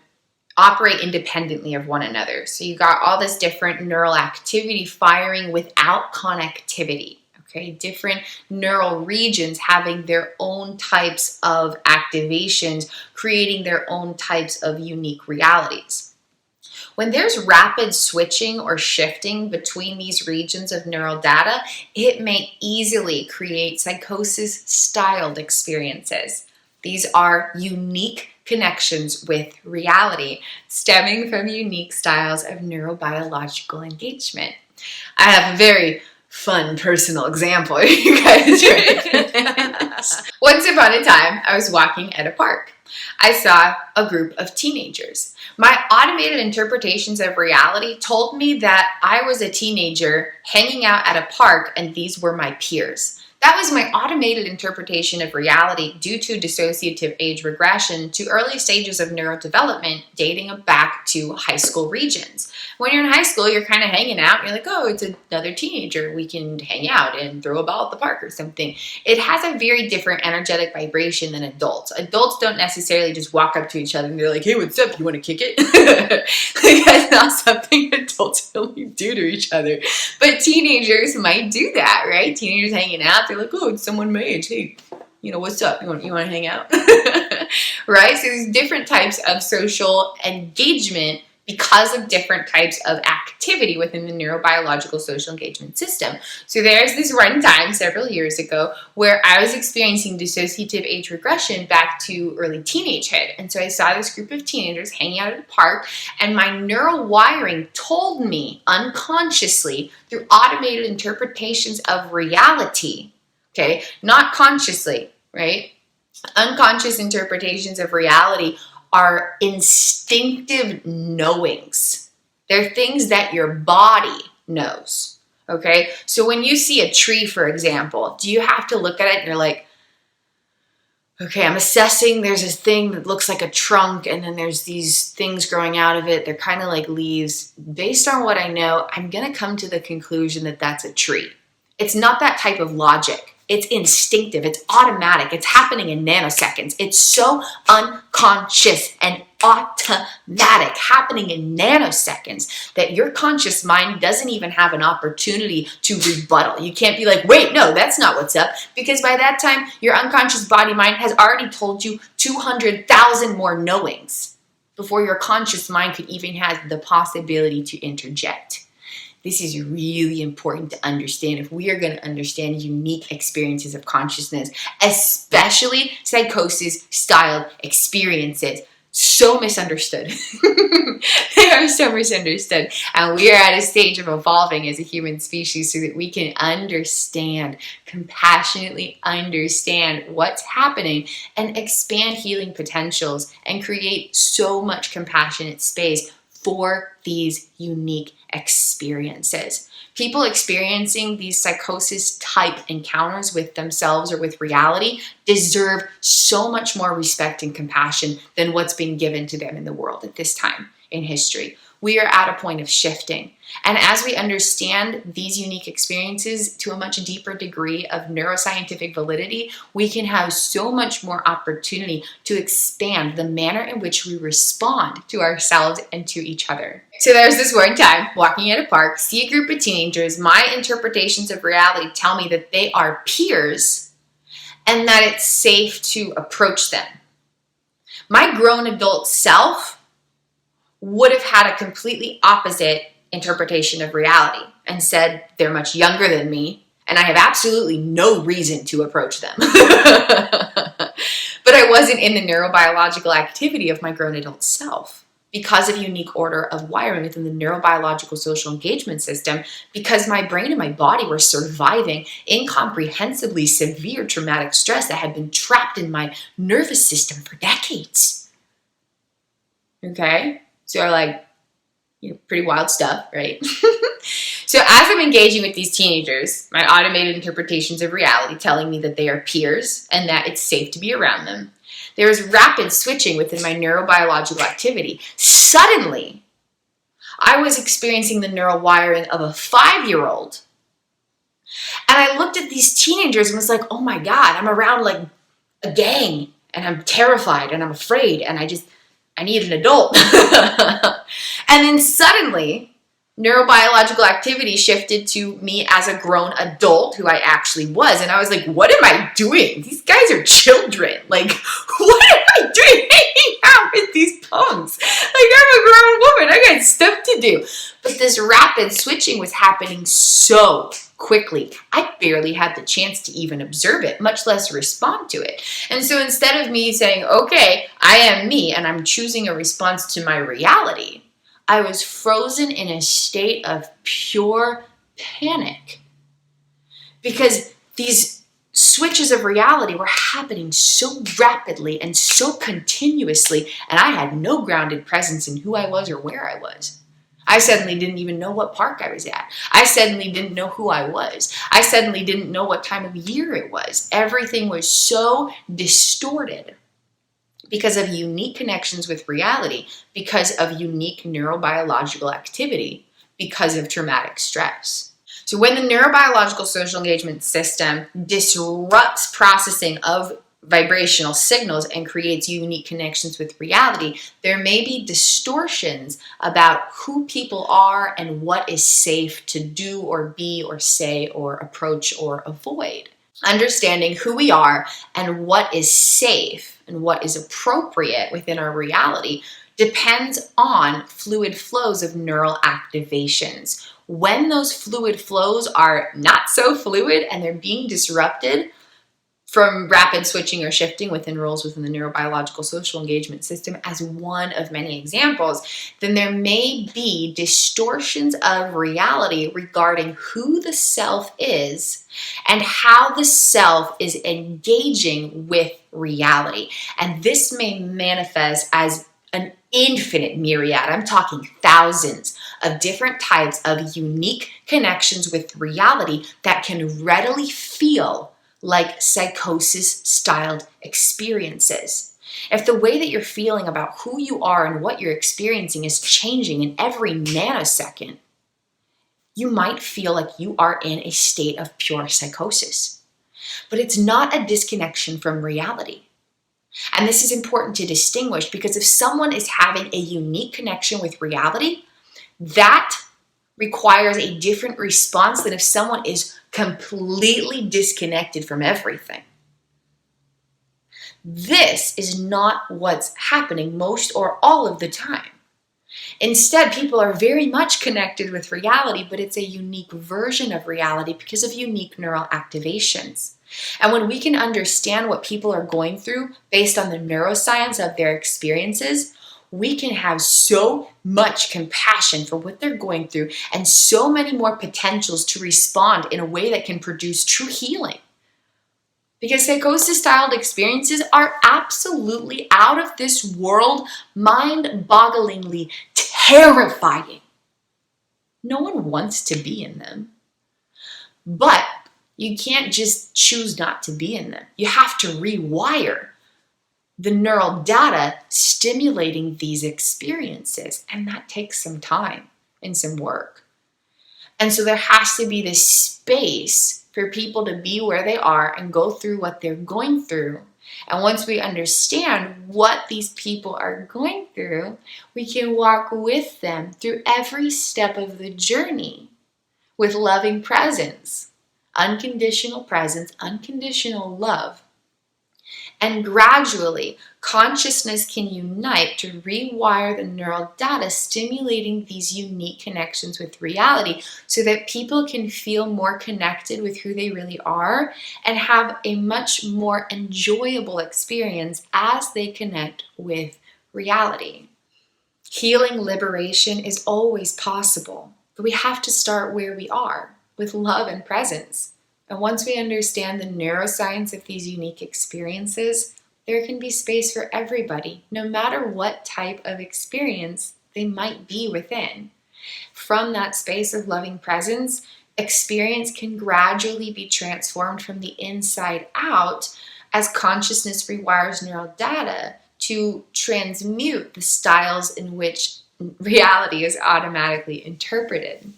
B: operate independently of one another. So you got all this different neural activity firing without connectivity. Okay, different neural regions having their own types of activations, creating their own types of unique realities. When there's rapid switching or shifting between these regions of neural data, it may easily create psychosis-styled experiences. These are unique connections with reality, stemming from unique styles of neurobiological engagement. I have a very fun personal example you guys recognize. Once upon a time, I was walking at a park. I saw a group of teenagers. My automated interpretations of reality told me that I was a teenager hanging out at a park and these were my peers. That was my automated interpretation of reality due to dissociative age regression to early stages of neurodevelopment dating back to high school regions. When you're in high school, you're kind of hanging out and you're like, oh, it's another teenager. We can hang out and throw a ball at the park or something. It has a very different energetic vibration than adults. Adults don't necessarily just walk up to each other and they're like, hey, what's up? You want to kick it? That's not something adults really do to each other. But teenagers might do that, right? Teenagers hanging out, they're like, oh, it's someone my age. Hey, what's up? You want to hang out? Right? So there's different types of social engagement because of different types of activity within the neurobiological social engagement system. So there's this run time several years ago where I was experiencing dissociative age regression back to early teenagehood. And so I saw this group of teenagers hanging out at a park, and my neural wiring told me unconsciously through automated interpretations of reality, okay, not consciously, right? Unconscious interpretations of reality are instinctive knowings. They're things that your body knows, okay? So when you see a tree, for example, do you have to look at it and you're like, okay, I'm assessing, there's this thing that looks like a trunk and then there's these things growing out of it. They're kind of like leaves. Based on what I know, I'm going to come to the conclusion that that's a tree. It's not that type of logic. It's instinctive. It's automatic. It's happening in nanoseconds. It's so unconscious and automatic, happening in nanoseconds, that your conscious mind doesn't even have an opportunity to rebuttal. You can't be like, wait, no, that's not what's up. Because by that time, your unconscious body mind has already told you 200,000 more knowings before your conscious mind could even have the possibility to interject. This is really important to understand if we are going to understand unique experiences of consciousness, especially psychosis-styled experiences. So misunderstood. They are so misunderstood. And we are at a stage of evolving as a human species so that we can understand, compassionately understand what's happening and expand healing potentials and create so much compassionate space for these unique experiences. People experiencing these psychosis-type encounters with themselves or with reality deserve so much more respect and compassion than what's being given to them in the world at this time in history. We are at a point of shifting. And as we understand these unique experiences to a much deeper degree of neuroscientific validity, we can have so much more opportunity to expand the manner in which we respond to ourselves and to each other. So there's this one time, walking at a park, see a group of teenagers. My interpretations of reality tell me that they are peers and that it's safe to approach them. My grown adult self would have had a completely opposite interpretation of reality and said they're much younger than me and I have absolutely no reason to approach them. But I wasn't in the neurobiological activity of my grown adult self because of unique order of wiring within the neurobiological social engagement system, because my brain and my body were surviving incomprehensibly severe traumatic stress that had been trapped in my nervous system for decades. Okay? So you're like,
A: Pretty wild stuff, right? So as I'm engaging with these teenagers, my automated interpretations of reality telling me that they are peers and that it's safe to be around them, there is rapid switching within my neurobiological activity. Suddenly, I was experiencing the neural wiring of a 5-year-old. And I looked at these teenagers and was like, oh my God, I'm around like a gang and I'm terrified and I'm afraid and I need an adult. And then suddenly, neurobiological activity shifted to me as a grown adult who I actually was. And I was like, what am I doing? These guys are children. Like, what am I doing hanging out with these punks? Like, I'm a grown woman. I got stuff to do. But this rapid switching was happening so quickly. I barely had the chance to even observe it, much less respond to it. And so instead of me saying, okay, I am me, and I'm choosing a response to my reality, I was frozen in a state of pure panic because these switches of reality were happening so rapidly and so continuously, and I had no grounded presence in who I was or where I was. I suddenly didn't even know what park I was at. I suddenly didn't know who I was. I suddenly didn't know what time of year it was. Everything was so distorted because of unique connections with reality, because of unique neurobiological activity, because of traumatic stress. So when the neurobiological social engagement system disrupts processing of vibrational signals and creates unique connections with reality, there may be distortions about who people are and what is safe to do or be or say or approach or avoid. Understanding who we are and what is safe and what is appropriate within our reality depends on fluid flows of neural activations. When those fluid flows are not so fluid and they're being disrupted from rapid switching or shifting within roles within the neurobiological social engagement system, as one of many examples, then there may be distortions of reality regarding who the self is and how the self is engaging with reality. And this may manifest as an infinite myriad. I'm talking thousands of different types of unique connections with reality that can readily feel like psychosis-styled experiences. If the way that you're feeling about who you are and what you're experiencing is changing in every nanosecond, you might feel like you are in a state of pure psychosis. But it's not a disconnection from reality. And this is important to distinguish because if someone is having a unique connection with reality, that requires a different response than if someone is completely disconnected from everything. This is not what's happening most or all of the time. Instead, people are very much connected with reality, but it's a unique version of reality because of unique neural activations. And when we can understand what people are going through based on the neuroscience of their experiences, we can have so much compassion for what they're going through and so many more potentials to respond in a way that can produce true healing. Because psychosis-styled experiences are absolutely out of this world, mind-bogglingly terrifying. No one wants to be in them. But you can't just choose not to be in them. You have to rewire the neural data stimulating these experiences. And that takes some time and some work. And so there has to be this space for people to be where they are and go through what they're going through. And once we understand what these people are going through, we can walk with them through every step of the journey with loving presence, unconditional love. And gradually, consciousness can unite to rewire the neural data, stimulating these unique connections with reality so that people can feel more connected with who they really are and have a much more enjoyable experience as they connect with reality. Healing liberation is always possible, but we have to start where we are, with love and presence. And once we understand the neuroscience of these unique experiences, there can be space for everybody, no matter what type of experience
B: they might be within. From that space of loving presence, experience can gradually be transformed from the inside out as consciousness rewires neural data to transmute the styles in which reality is automatically interpreted.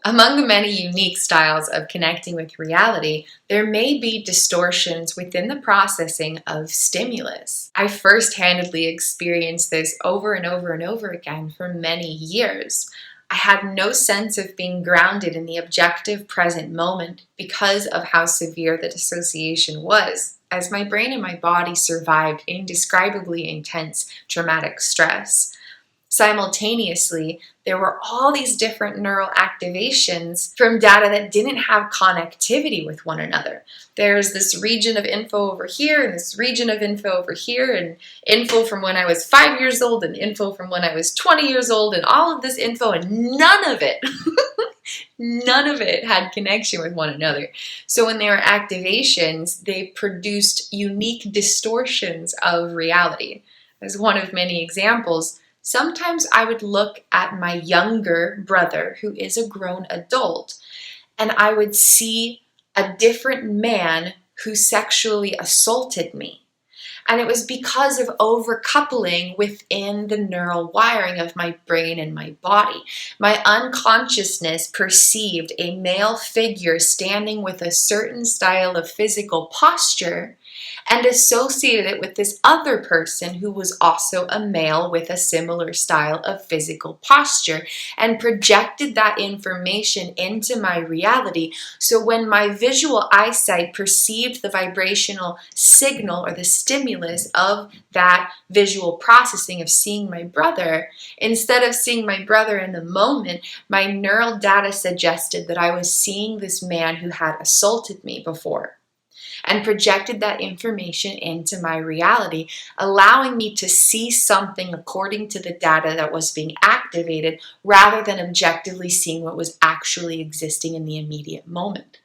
B: Among the many unique styles of connecting with reality, there may be distortions within the processing of stimulus. I first-handedly experienced this over and over and over again for many years. I had no sense of being grounded in the objective present moment because of how severe the dissociation was, as my brain and my body survived indescribably intense traumatic stress. Simultaneously, there were all these different neural activations from data that didn't have connectivity with one another. There's this region of info over here and this region of info over here, and info from when I was 5 years old and info from when I was 20 years old, and all of this info, and none of it had connection with one another. So when there were activations, they produced unique distortions of reality. As one of many examples, sometimes I would look at my younger brother, who is a grown adult, and I would see a different man who sexually assaulted me. And it was because of overcoupling within the neural wiring of my brain and my body. My unconsciousness perceived a male figure standing with a certain style of physical posture and associated it with this other person who was also a male with a similar style of physical posture, and projected that information into my reality. So when my visual eyesight perceived the vibrational signal or the stimulus of that visual processing of seeing my brother, instead of seeing my brother in the moment, my neural data suggested that I was seeing this man who had assaulted me before, and projected that information into my reality, allowing me to see something according to the data that was being activated rather than objectively seeing what was actually existing in the immediate moment.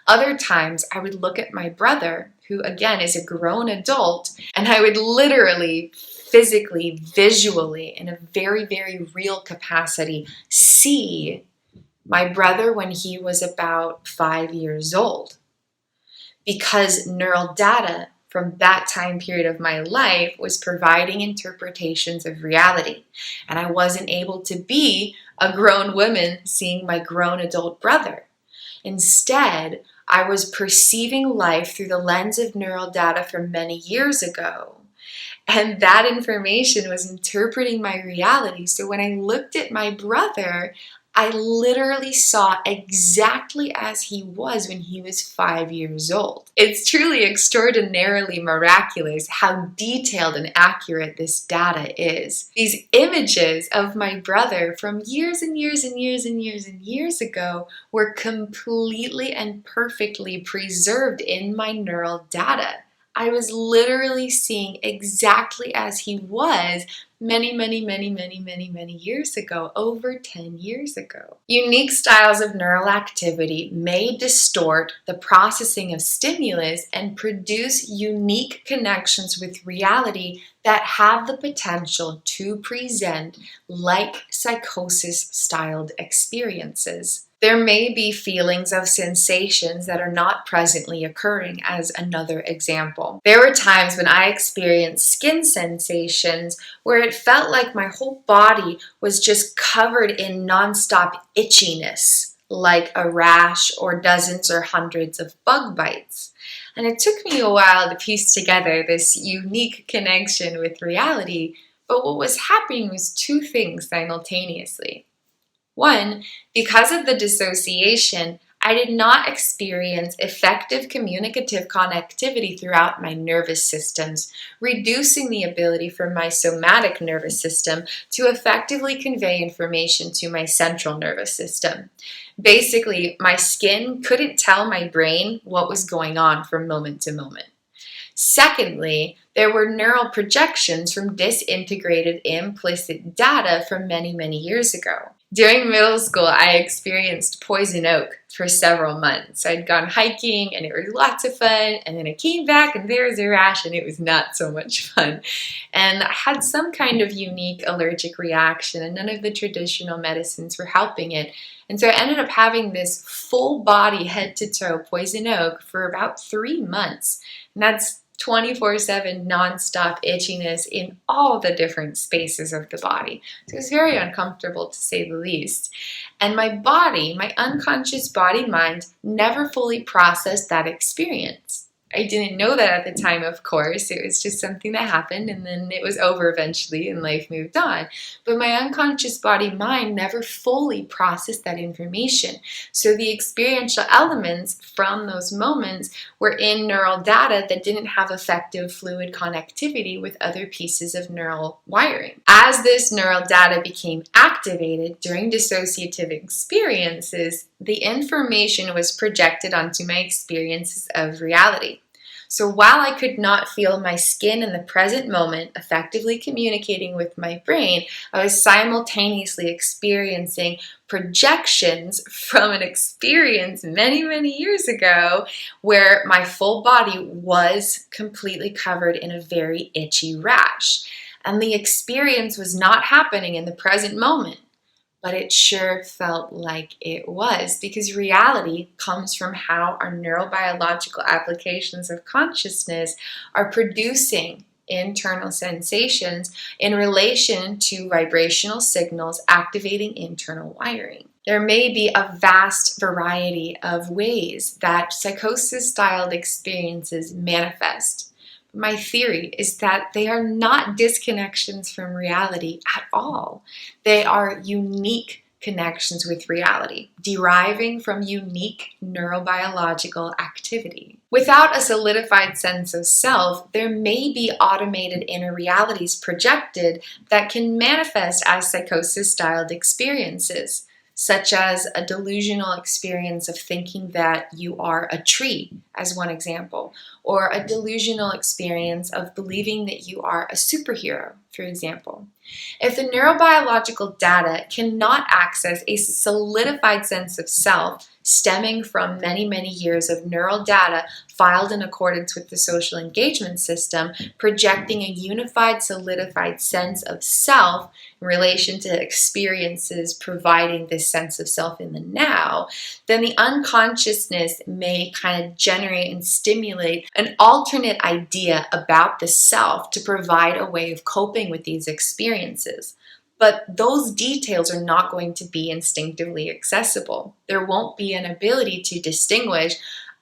B: Other times, I would look at my brother, who again is a grown adult, and I would literally, physically, visually, in a very, very real capacity, see my brother when he was about 5 years old. Because neural data from that time period of my life was providing interpretations of reality. And I wasn't able to be a grown woman seeing my grown adult brother. Instead, I was perceiving life through the lens of neural data from many years ago. And that information was interpreting my reality. So when I looked at my brother, I literally saw exactly as he was when he was 5 years old. It's truly extraordinarily miraculous how detailed and accurate this data is. These images of my brother from years and years and years and years and years ago were completely and perfectly preserved in my neural data. I was literally seeing exactly as he was many years ago, over 10 years ago. Unique styles of neural activity may distort the processing of stimulus and produce unique connections with reality that have the potential to present like psychosis-styled experiences. There may be feelings of sensations that are not presently occurring, as another example. There were times when I experienced skin sensations where it felt like my whole body was just covered in nonstop itchiness, like a rash or dozens or hundreds of bug bites. And it took me a while to piece together this unique connection with reality, but what was happening was two things simultaneously. One, because of the dissociation, I did not experience effective communicative connectivity throughout my nervous systems, reducing the ability for my somatic nervous system to effectively convey information to my central nervous system. Basically, my skin couldn't tell my brain what was going on from moment to moment. Secondly, there were neural projections from disintegrated implicit data from many years ago. During middle school, I experienced poison oak for several months. I'd gone hiking and it was lots of fun, and then I came back and there was a rash and it was not so much fun. And I had some kind of unique allergic reaction, and none of the traditional medicines were helping it. And so I ended up having this full body, head to toe poison oak for about 3 months. And that's 24/7 nonstop itchiness in all the different spaces of the body. So it was very uncomfortable, to say the least. And my body, my unconscious body mind, never fully processed that experience. I didn't know that at the time, of course. It was just something that happened, and then it was over eventually and life moved on. But my unconscious body mind never fully processed that information. So the experiential elements from those moments were in neural data that didn't have effective fluid connectivity with other pieces of neural wiring. As this neural data became activated during dissociative experiences, the information was projected onto my experiences of reality. So while I could not feel my skin in the present moment effectively communicating with my brain, I was simultaneously experiencing projections from an experience many, many years ago where my full body was completely covered in a very itchy rash. And the experience was not happening in the present moment, but it sure felt like it was, because reality comes from how our neurobiological applications of consciousness are producing internal sensations in relation to vibrational signals activating internal wiring. There may be a vast variety of ways that psychosis-styled experiences manifest. My theory is that they are not disconnections from reality at all. They are unique connections with reality, deriving from unique neurobiological activity. Without a solidified sense of self, there may be automated inner realities projected that can manifest as psychosis-styled experiences, such as a delusional experience of thinking that you are a tree, as one example, or a delusional experience of believing that you are a superhero, for example. If the neurobiological data cannot access a solidified sense of self stemming from many, many years of neural data filed in accordance with the social engagement system, projecting a unified, solidified sense of self in relation to experiences providing this sense of self in the now, then the unconsciousness may kind of generate and stimulate an alternate idea about the self to provide a way of coping with these experiences. But those details are not going to be instinctively accessible. There won't be an ability to distinguish,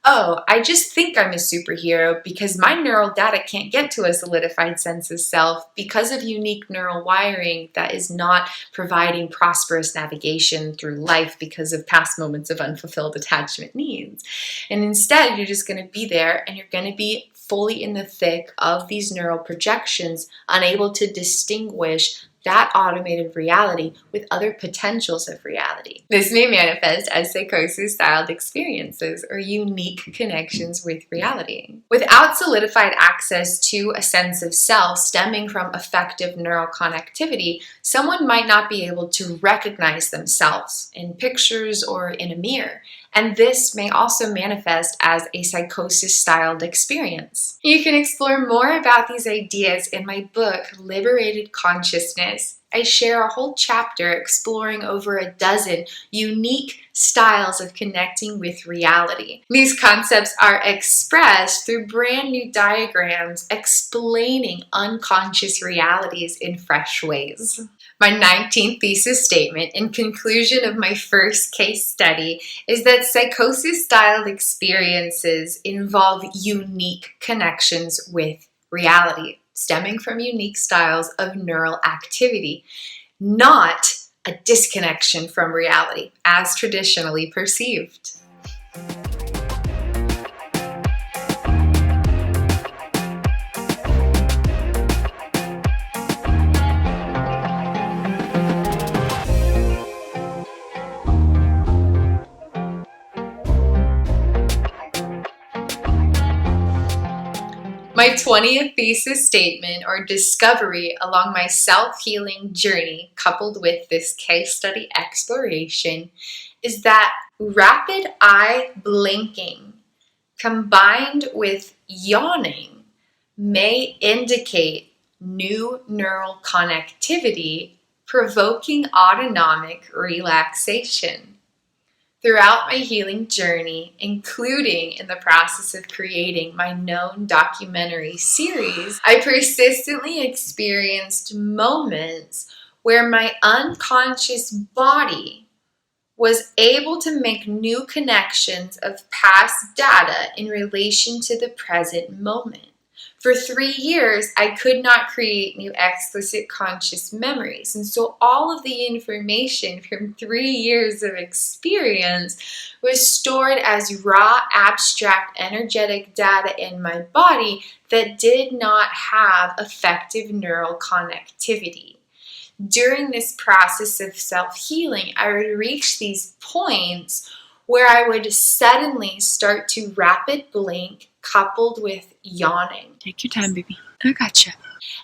B: oh, I just think I'm a superhero because my neural data can't get to a solidified sense of self because of unique neural wiring that is not providing prosperous navigation through life because of past moments of unfulfilled attachment needs. And instead, you're just going to be there and you're going to be fully in the thick of these neural projections, unable to distinguish that automated reality with other potentials of reality. This may manifest as psychosis-styled experiences or unique connections with reality. Without solidified access to a sense of self stemming from effective neural connectivity, someone might not be able to recognize themselves in pictures or in a mirror. And this may also manifest as a psychosis-styled experience. You can explore more about these ideas in my book, Liberated Consciousness. I share a whole chapter exploring over a dozen unique styles of connecting with reality. These concepts are expressed through brand new diagrams explaining unconscious realities in fresh ways. My 19th thesis statement in conclusion of my first case study is that psychosis-styled experiences involve unique connections with reality, stemming from unique styles of neural activity, not a disconnection from reality as traditionally perceived. My 20th thesis statement or discovery along my self-healing journey, coupled with this case study exploration, is that rapid eye blinking combined with yawning may indicate new neural connectivity, provoking autonomic relaxation. Throughout my healing journey, including in the process of creating my known documentary series, I persistently experienced moments where my unconscious body was able to make new connections of past data in relation to the present moment. For 3 years, I could not create new explicit conscious memories. And so all of the information from 3 years of experience was stored as raw, abstract, energetic data in my body that did not have effective neural connectivity. During this process of self-healing, I would reach these points where I would suddenly start to rapid blink coupled with yawning.
A: Take your time, baby. I gotcha.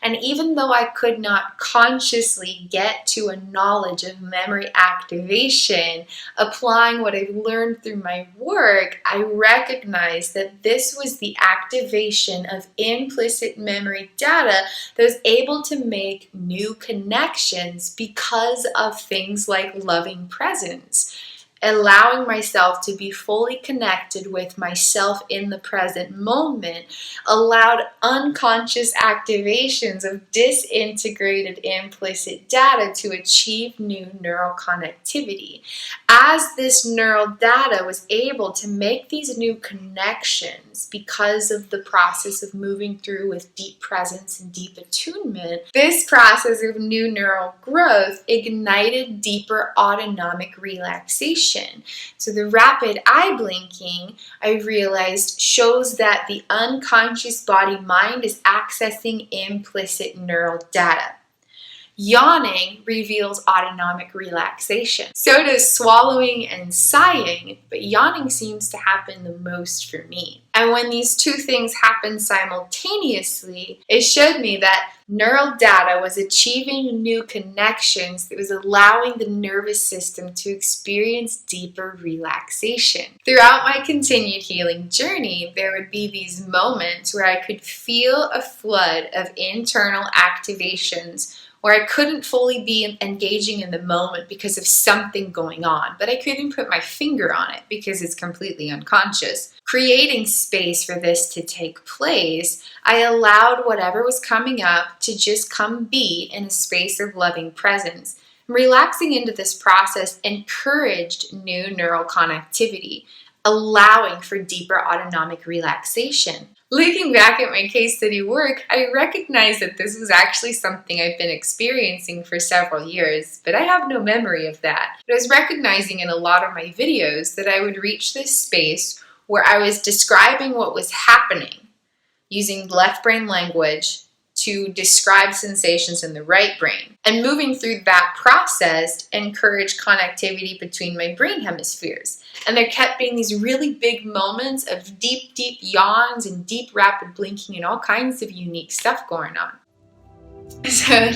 B: And even though I could not consciously get to a knowledge of memory activation, applying what I've learned through my work, I recognized that this was the activation of implicit memory data that was able to make new connections because of things like loving presence. Allowing myself to be fully connected with myself in the present moment allowed unconscious activations of disintegrated implicit data to achieve new neural connectivity. As this neural data was able to make these new connections because of the process of moving through with deep presence and deep attunement, this process of new neural growth ignited deeper autonomic relaxation. So the rapid eye blinking, I realized, shows that the unconscious body mind is accessing implicit neural data. Yawning reveals autonomic relaxation. So does swallowing and sighing, but yawning seems to happen the most for me. And when these two things happened simultaneously, it showed me that neural data was achieving new connections that was allowing the nervous system to experience deeper relaxation. Throughout my continued healing journey, there would be these moments where I could feel a flood of internal activations where I couldn't fully be engaging in the moment because of something going on, but I couldn't put my finger on it because it's completely unconscious. Creating space for this to take place, I allowed whatever was coming up to just come be in a space of loving presence. Relaxing into this process encouraged new neural connectivity, allowing for deeper autonomic relaxation. Looking back at my case study work, I recognize that this was actually something I've been experiencing for several years, but I have no memory of that. But I was recognizing in a lot of my videos that I would reach this space where I was describing what was happening using left brain language to describe sensations in the right brain. And moving through that process encouraged connectivity between my brain hemispheres. And there kept being these really big moments of deep, deep yawns and deep rapid blinking and all kinds of unique stuff going on. So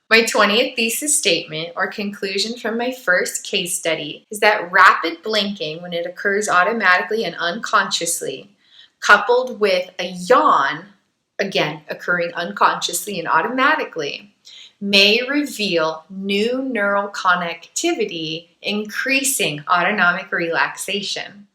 B: my 20th thesis statement or conclusion from my first case study is that rapid blinking, when it occurs automatically and unconsciously, coupled with a yawn, again occurring unconsciously and automatically, may reveal new neural connectivity, increasing autonomic relaxation.